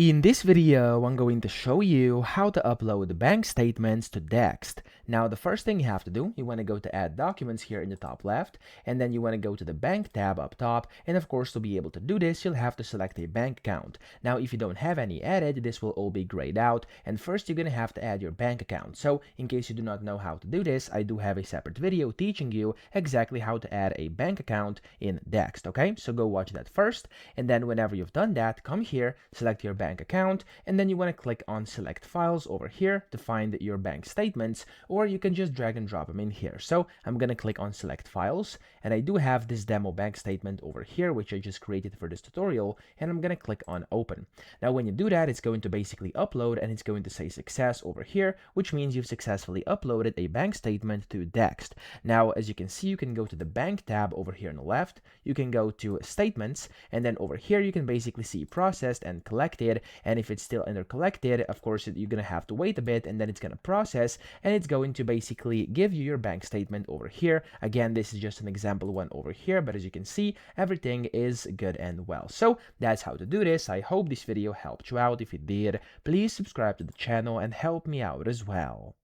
In this video, I'm going to show you how to upload bank statements to Dext. Now, the first thing you have to do, you want to go to Add Documents here in the top left, and then you want to go to the Bank tab up top, and of course, to be able to do this, you'll have to select a bank account. Now, if you don't have any added, this will all be grayed out, and first you're going to have to add your bank account. So, in case you do not know how to do this, I do have a separate video teaching you exactly how to add a bank account in Dext, okay? So go watch that first, and then whenever you've done that, come here, select your bank account, and then you want to click on select files over here to find your bank statements, or you can just drag and drop them in here. So I'm going to click on select files, and I do have this demo bank statement over here which I just created for this tutorial, and I'm going to click on open. Now when you do that, it's going to basically upload, and it's going to say success over here, which means you've successfully uploaded a bank statement to Dext. Now as you can see, you can go to the bank tab over here on the left, you can go to statements, and then over here you can basically see processed and collected. And if it's still under collected, of course you're gonna have to wait a bit, and then it's gonna process, and it's going to basically give you your bank statement over here. Again, this is just an example one over here, but as you can see, everything is good and well. So that's how to do this. I hope this video helped you out. If it did, please subscribe to the channel and help me out as well.